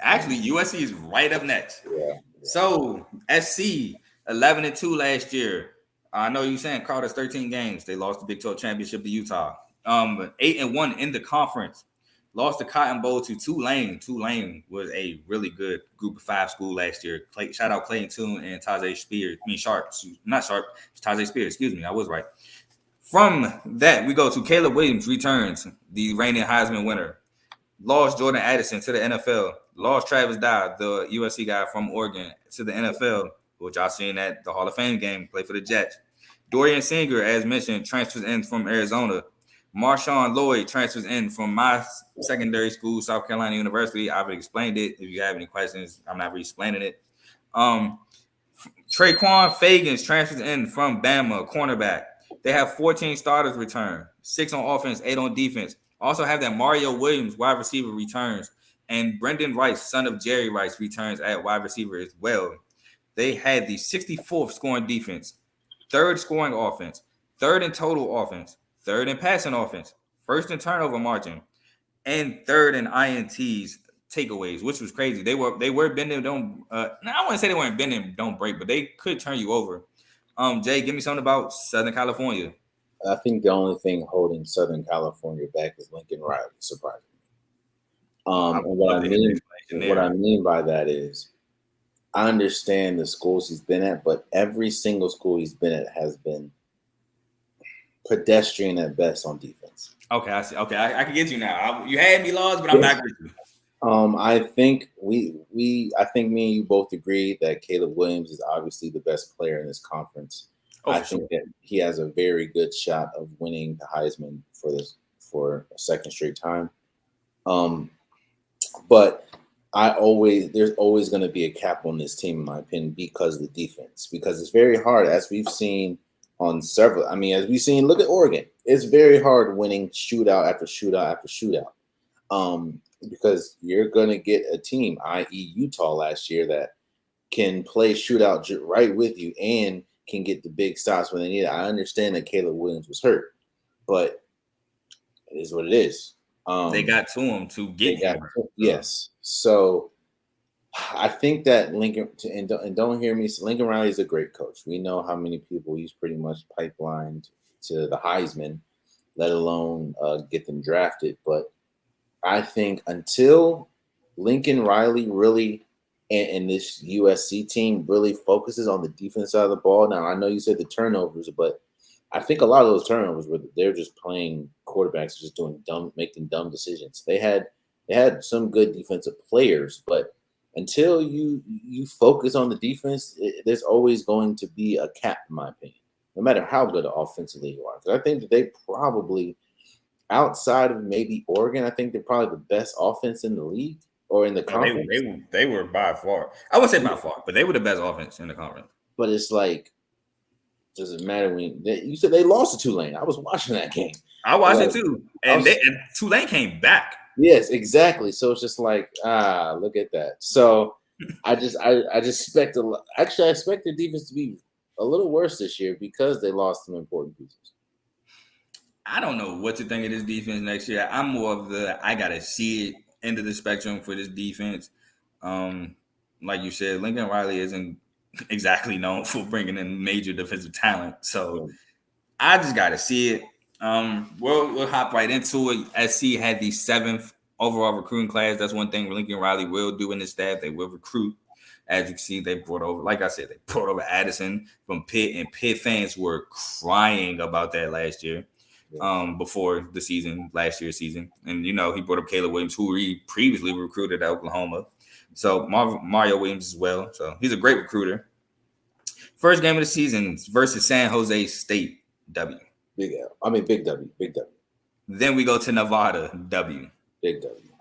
Actually, USC is right up next. Yeah. So SC 11-2 last year. I know you saying Carter's 13 games. They lost the Big 12 championship to Utah. 8-1 in the conference. Lost the Cotton Bowl to Tulane. Tulane was a really good Group of 5 school last year. Shout out Clayton Tune and Tajay Spears. Sharp. Not Sharp. Tajay Spears. Excuse me. I was right. From that, we go to Caleb Williams returns, the reigning Heisman winner. Lost Jordan Addison to the NFL. Lost Travis Dye, the USC guy from Oregon, to the NFL, which y'all seen at the Hall of Fame game, play for the Jets. Dorian Singer, as mentioned, transfers in from Arizona. Marshawn Lloyd transfers in from my secondary school, South Carolina University. I've explained it. If you have any questions, I'm not re-explaining it. Traquan Fagans transfers in from Bama, cornerback. They have 14 starters return, 6 on offense, 8 on defense. Also have that Mario Williams, wide receiver, returns. And Brendan Rice, son of Jerry Rice, returns at wide receiver as well. They had the 64th scoring defense, 3rd scoring offense, 3rd in total offense, 3rd in passing offense, 1st in turnover margin, and 3rd in INTs takeaways, which was crazy. They were bending, don't I wouldn't say they weren't bending, don't break, but they could turn you over. Jay, give me something about Southern California. I think the only thing holding Southern California back is Lincoln Riley, surprisingly. And what I mean by that is, I understand the schools he's been at, but every single school he's been at has been pedestrian at best on defense. Okay, I see. Okay, I can get you now. You had me lost, but I'm back with you. I think I think me and you both agree that Caleb Williams is obviously the best player in this conference. I think that he has a very good shot of winning the Heisman for a second straight time. But there's always going to be a cap on this team, in my opinion, because of the defense. Because it's very hard, as we've seen on several. I mean, as we've seen, look at Oregon. It's very hard winning shootout after shootout after shootout. Because you're going to get a team, i.e. Utah last year, that can play shootout right with you and can get the big stops when they need it. I understand that Caleb Williams was hurt, but it is what it is. They got to him to get him. Yes. So I think that Lincoln, and don't hear me, Lincoln Riley is a great coach. We know how many people he's pretty much pipelined to the Heisman, let alone get them drafted. But I think until Lincoln Riley really and this USC team really focuses on the defense side of the ball. Now, I know you said the turnovers, but I think a lot of those turnovers were they're just playing quarterbacks, just making dumb decisions. They had some good defensive players, but until you focus on the defense, there's always going to be a cap, in my opinion, no matter how good offensively you are. Because I think that they probably, outside of maybe Oregon, I think they're probably the best offense in the league. Or in the conference. They were by far. I would say by far, but they were the best offense in the conference. But it's like, does it matter when you said they lost to Tulane? I was watching that game. I watched it too, and Tulane came back. Yes, exactly. So it's just like, look at that. So I just expect I expect the defense to be a little worse this year because they lost some important pieces. I don't know what to think of this defense next year. I'm more of I gotta see it end of the spectrum for this defense. Like you said, Lincoln Riley isn't exactly known for bringing in major defensive talent. So I just got to see it. We'll hop right into it. SC had the 7th overall recruiting class. That's one thing Lincoln Riley will do in his staff. They will recruit. As you can see, they brought over, like I said, they brought over Addison from Pitt, and Pitt fans were crying about that last year. Before the season, last year's season. And, he brought up Caleb Williams, who he previously recruited at Oklahoma. So Mario Williams as well. So he's a great recruiter. First game of the season versus San Jose State, W. Big W. Big W. Then we go to Nevada, W. Big W.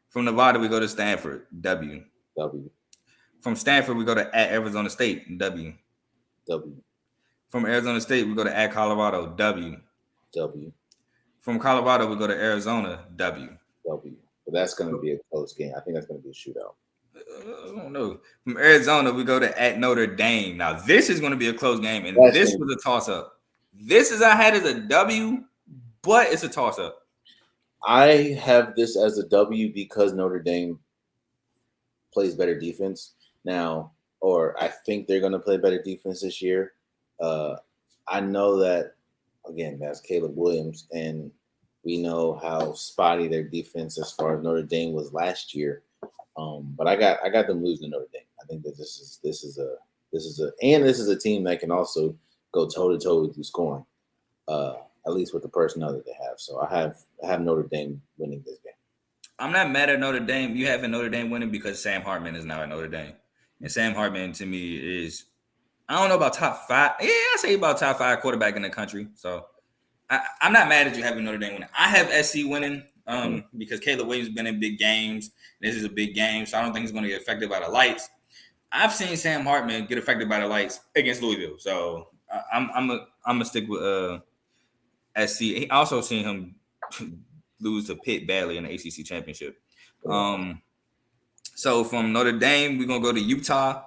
From Nevada, we go to Stanford, W. W. From Stanford, we go to at Arizona State, W. W. From Arizona State, we go to at Colorado, W. W. From Colorado, we go to Arizona, W. W. But that's going to be a close game. I think that's going to be a shootout. I don't know. From Arizona, we go to at Notre Dame. Now, this is going to be a close game, and this was a toss-up. I had as a W, but it's a toss-up. I have this as a W because Notre Dame plays better defense now, or I think they're going to play better defense this year. I know that, again, that's Caleb Williams, and we know how spotty their defense as far as Notre Dame was last year. But I got them losing to Notre Dame. I think that this is a team that can also go toe to toe with you scoring, at least with the personnel that they have. So I have Notre Dame winning this game. I'm not mad at Notre Dame. You having Notre Dame winning because Sam Hartman is now at Notre Dame, and Sam Hartman to me is, I don't know about top 5. Yeah, I say about top 5 quarterback in the country. So I'm not mad at you having Notre Dame winning. I have SC winning because Caleb Williams has been in big games. This is a big game, so I don't think he's going to get affected by the lights. I've seen Sam Hartman get affected by the lights against Louisville, so I'm gonna stick with SC. I also seen him lose to Pitt badly in the ACC championship. So from Notre Dame, we're gonna go to Utah.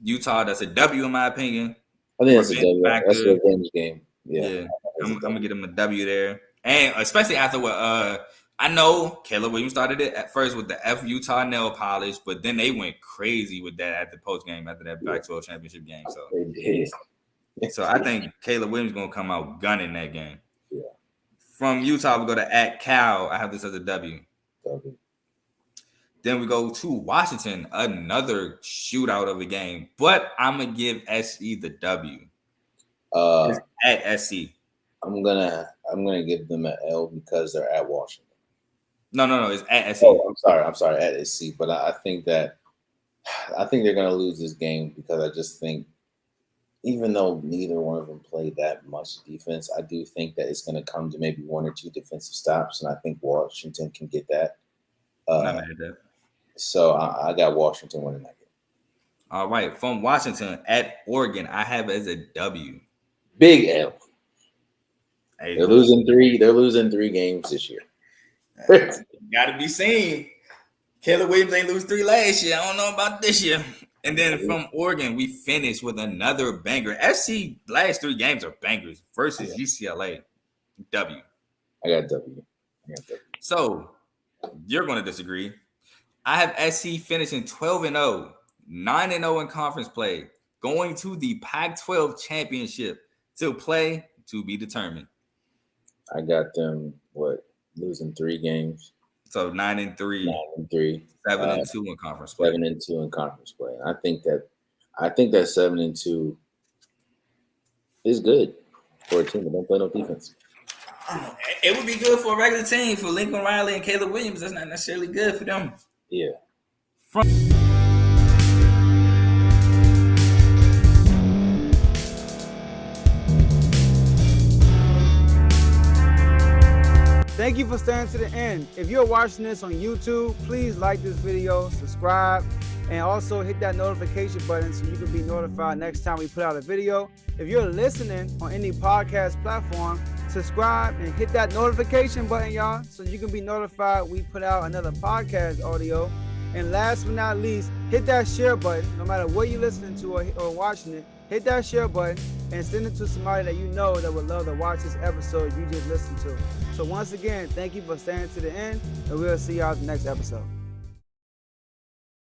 Utah, that's a W in my opinion. I think that's a W. That's a revenge game. Yeah. I'm gonna get him a W there, and especially after what I know Caleb Williams started it at first with the F Utah nail polish, but then they went crazy with that at the post game after that Pac-12 championship game. So they did. So I think Caleb Williams gonna come out gunning that game. Yeah. From Utah, we go to at Cal. I have this as a W. Then we go to Washington, another shootout of a game, but I'm gonna give SC the W. At SC. I'm gonna give them an L because they're at Washington. No, it's at SC. Oh, I'm sorry, at SC. But I think they're gonna lose this game because I just think, even though neither one of them played that much defense, I do think that it's gonna come to maybe 1 or 2 defensive stops, and I think Washington can get that. Not mad at that. So I got Washington winning that game. All right, from Washington at Oregon, I have it as a W. Big L. Hey, they're losing 3 games this year. Gotta be seen. Caleb Williams ain't lose 3 last year. I don't know about this year. And then from Oregon, we finished with another banger. SC last 3 games are bangers versus UCLA. W. I got W. So you're going to disagree. I have SC finishing 12-0, 9-0 in conference play, going to the Pac-12 championship to play to be determined. I got them losing 3 games. So 9-3, 9-3, 7-2 in conference play. 7-2 in conference play. And I think that 7-2 is good for a team that don't play no defense. It would be good for a regular team. For Lincoln Riley and Caleb Williams, that's not necessarily good for them. Yeah. Thank you for staying to the end. If you're watching this on YouTube, please like this video, subscribe, and also hit that notification button so you can be notified next time we put out a video. If you're listening on any podcast platform, subscribe and hit that notification button, y'all, so you can be notified we put out another podcast audio. And last but not least, hit that share button. No matter what you're listening to or watching it, hit that share button and send it to somebody that you know that would love to watch this episode you just listened to. So once again, thank you for staying to the end, and we'll see y'all in the next episode.